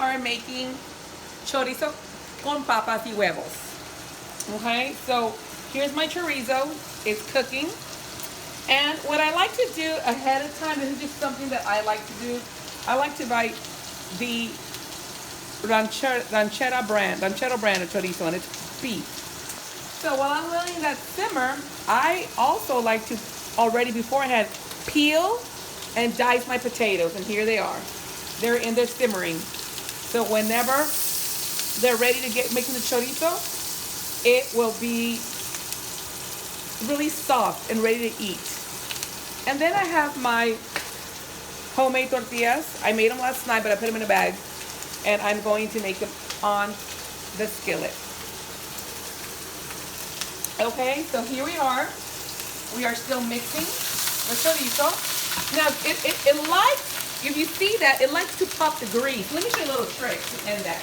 are making chorizo con papas y huevos. Okay, so here's my chorizo. It's cooking. And what I like to do ahead of time, this is just something that I like to do. I like to buy the ranchero brand of chorizo, and it's beef. So while I'm letting that simmer, I also like to already beforehand peel and dice my potatoes, and here they are. They're in there simmering. So whenever they're ready to get making the chorizo, it will be really soft and ready to eat. And then I have my homemade tortillas. I made them last night, but I put them in a bag, and I'm going to make them on the skillet. Okay, so here we are. We are still mixing the chorizo. Now, it likes, if you see that, it likes to pop the grease. Let me show you a little trick to end that.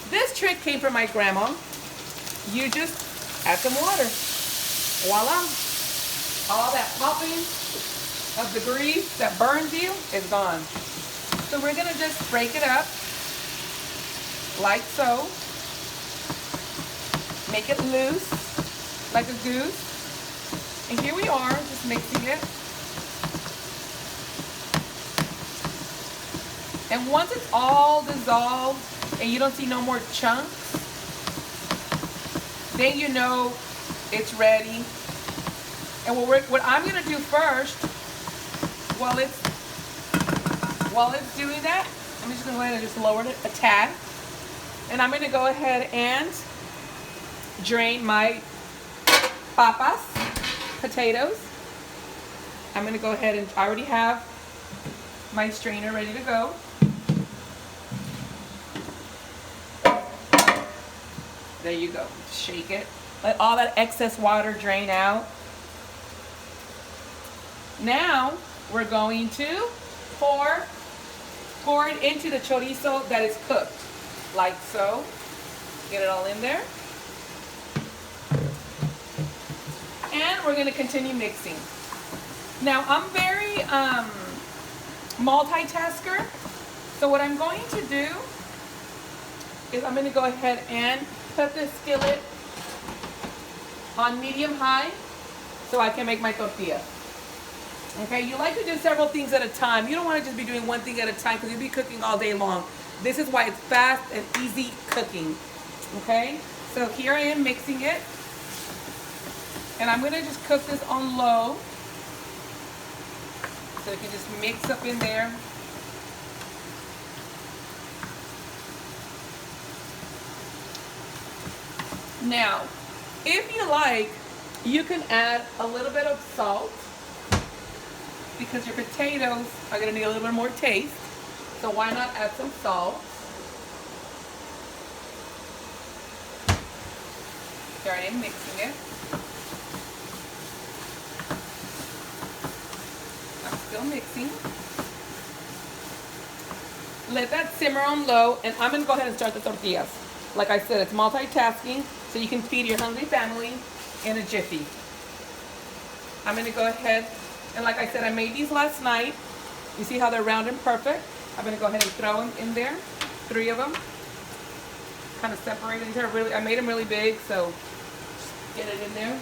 This trick came from my grandma. You just add some water. Voila. All that popping of the grease that burns you is gone. So we're going to just break it up like so. Make it loose, like a goose. And here we are, just mixing it. And once it's all dissolved and you don't see no more chunks, then you know it's ready. And what I'm gonna do first, while it's doing that, I'm just gonna go ahead and just lower it a tad. And I'm gonna go ahead and drain my papas, potatoes. I'm gonna go ahead and I already have my strainer ready to go. There you go. Shake it. Let all that excess water drain out. Now we're going to pour it into the chorizo that is cooked, like so. Get it all in there. And we're going to continue mixing. Now I'm very multitasker. So what I'm going to do is I'm going to go ahead and put the skillet on medium high so I can make my tortilla. Okay, you like to do several things at a time. You don't want to just be doing one thing at a time because you'll be cooking all day long. This is why it's fast and easy cooking. Okay, so here I am mixing it. And I'm going to just cook this on low so it can just mix up in there. Now, if you like, you can add a little bit of salt because your potatoes are going to need a little bit more taste. So why not add some salt? Here I am mixing it. I'm still mixing. Let that simmer on low, and I'm going to go ahead and start the tortillas. Like I said, it's multitasking, so you can feed your hungry family in a jiffy. I'm going to go ahead, and like I said, I made these last night. You see how they're round and perfect? I'm going to go ahead and throw them in there, 3 of them. Kind of separated into really, I made them really big, so just get it in there.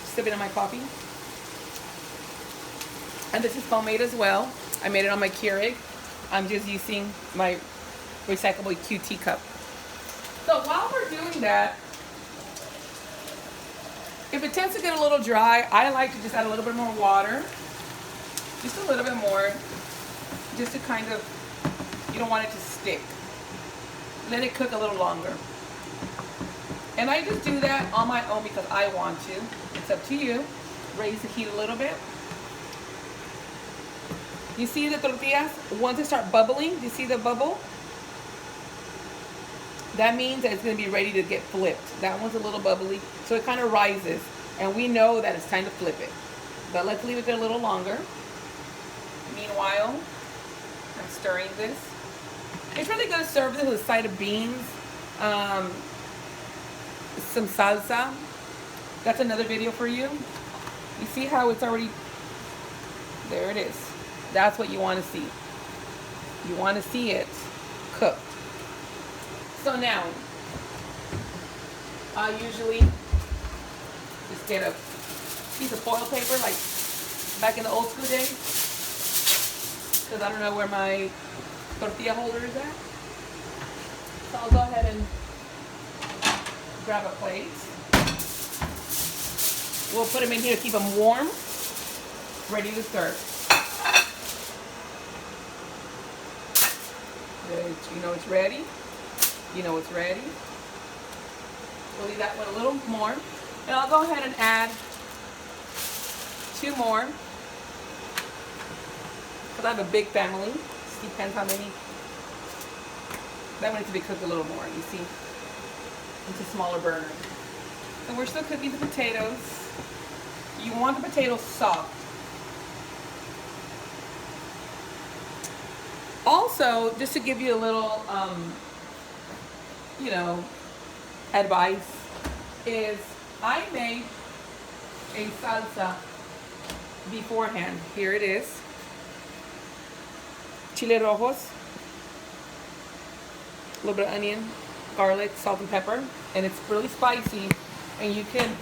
Sip it in my coffee. And this is homemade as well. I made it on my Keurig. I'm just using my recyclable QT cup. So while we're doing that, if it tends to get a little dry, I like to just add a little bit more water. Just a little bit more. Just to kind of, you don't want it to stick. Let it cook a little longer. And I just do that on my own because I want to. It's up to you. Raise the heat a little bit. You see the tortillas, once they start bubbling, do you see the bubble? That means that it's going to be ready to get flipped. That one's a little bubbly, so it kind of rises. And we know that it's time to flip it. But let's leave it there a little longer. Meanwhile, I'm stirring this. It's really good to serve this with a side of beans, some salsa. That's another video for you. You see how it's already, there it is. That's what you want to see. You want to see it cooked. So now, I usually just get a piece of foil paper, like back in the old school days, because I don't know where my tortilla holder is at. So I'll go ahead and grab a plate. We'll put them in here to keep them warm, ready to serve. You know it's ready. You know it's ready. We'll leave that one a little more. And I'll go ahead and add 2 more. Because I have a big family. Just depends how many. That one needs to be cooked a little more, you see. Into smaller burners. So we're still cooking the potatoes. You want the potatoes soft. Also, just to give you a little, you know, advice, is I made a salsa beforehand. Here it is. Chile rojos, a little bit of onion, garlic, salt and pepper, and it's really spicy, and you can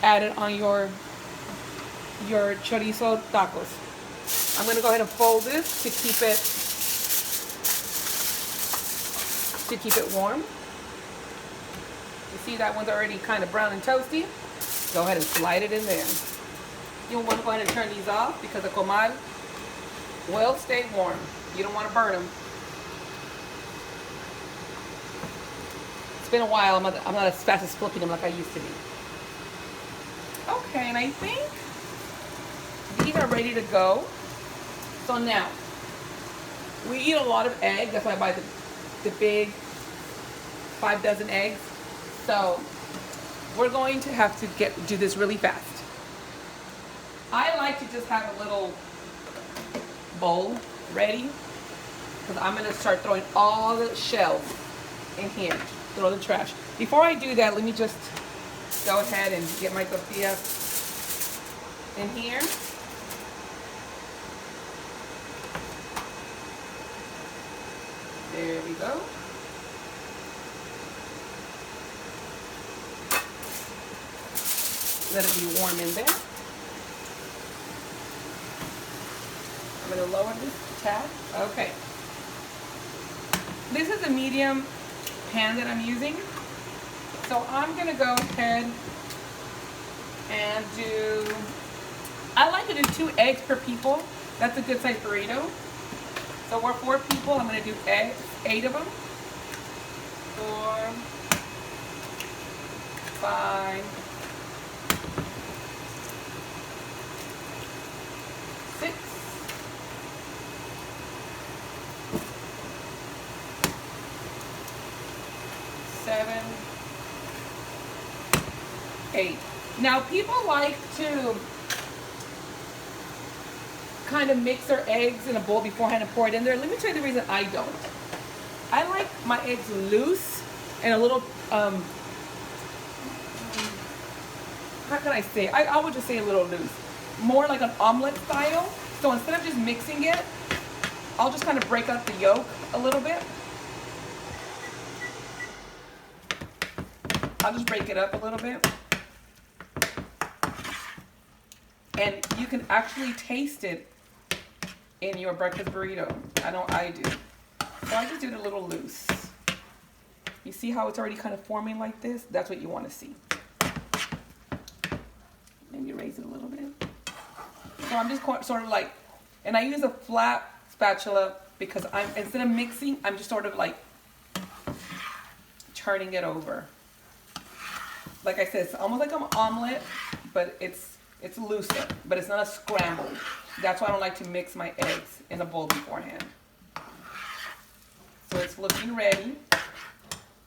add it on your chorizo tacos. I'm gonna go ahead and fold this to keep it warm. You see that one's already kind of brown and toasty. Go ahead and slide it in there. You'll want to go ahead and turn these off because the comal will stay warm. You don't want to burn them. It's been a while. I'm not as fast as flipping them like I used to be. Okay, and I think these are ready to go. So now, we eat a lot of eggs. That's why I buy the big 5 dozen eggs. So we're going to have to do this really fast. I like to just have a little bowl ready because I'm going to start throwing all the shells in here. Throw the trash. Before I do that, let me just go ahead and get my tortilla in here. There we go. Let it be warm in there. I'm going to lower this tab. Okay. This is a medium pan that I'm using. So I'm going to go ahead and I like to do 2 eggs per people. That's a good size burrito. So we're 4 people. I'm going to do eggs, 8 of them. 4, 5, 6, 7, 8. Now people like to kind of mix their eggs in a bowl beforehand and pour it in there. Let me tell you the reason I don't. I like my eggs loose and a little, how can I say? I would just say a little loose. More like an omelet style. So instead of just mixing it, I'll just kind of break up the yolk a little bit. I'll just break it up a little bit. And you can actually taste it in your breakfast burrito. I do. So I just do it a little loose. You see how it's already kind of forming like this? That's what you want to see. Maybe raise it a little bit. So I'm just sort of like, and I use a flat spatula because instead of mixing, I'm just sort of like turning it over. Like I said, it's almost like an omelet, but it's looser, but it's not a scramble. That's why I don't like to mix my eggs in a bowl beforehand. So it's looking ready.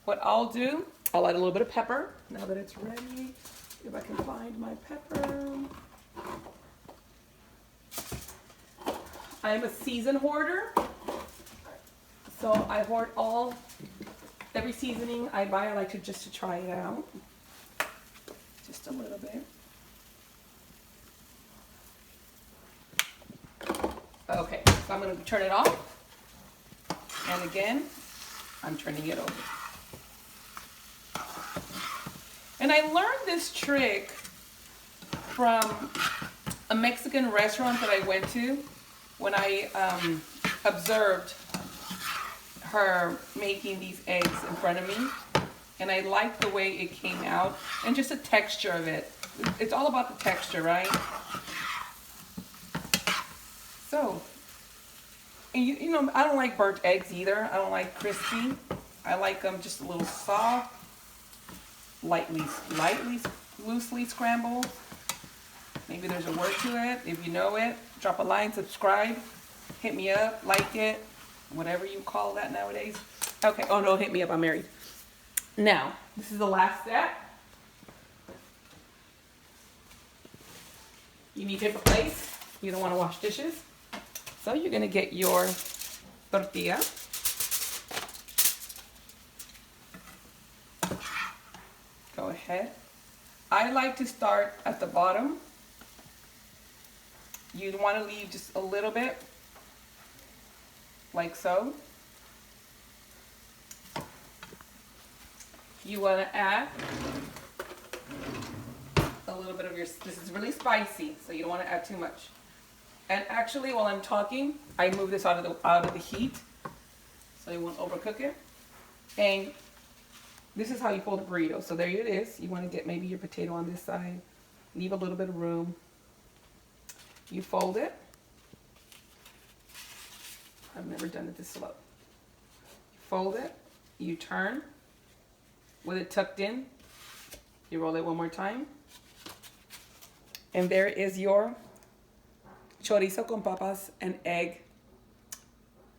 What I'll do, I'll add a little bit of pepper now that it's ready. If I can find my pepper. I'm a season hoarder. So I hoard every seasoning I buy. I like to try it out. Just a little bit. Okay. So I'm going to turn it off. And again, I'm turning it over. And I learned this trick from a Mexican restaurant that I went to when I observed her making these eggs in front of me. And I liked the way it came out and just the texture of it. It's all about the texture, right? So, and you know, I don't like burnt eggs either. I don't like crispy. I like them just a little soft, lightly, loosely scrambled. Maybe there's a word to it. If you know it, drop a line, subscribe, hit me up, like it, whatever you call that nowadays. Okay, oh no, hit me up, I'm married. Now, this is the last step. You need paper plates. You don't want to wash dishes. So you're going to get your tortilla. Go ahead. I like to start at the bottom. You want to leave just a little bit, like so. You want to add a little bit of your, this is really spicy, so you don't want to add too much. And actually, while I'm talking, I move this out of the heat, so you won't overcook it. And this is how you fold a burrito. So there it is. You want to get maybe your potato on this side, leave a little bit of room. You fold it. I've never done it this slow. You fold it. You turn with it tucked in. You roll it one more time. And there is your chorizo con papas and egg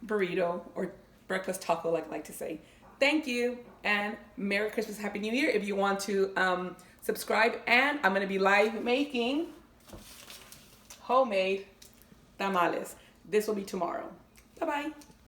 burrito, or breakfast taco, like I like to say. Thank you, and Merry Christmas, Happy New Year. If you want to subscribe, and I'm going to be live making homemade tamales. This will be tomorrow. Bye-bye.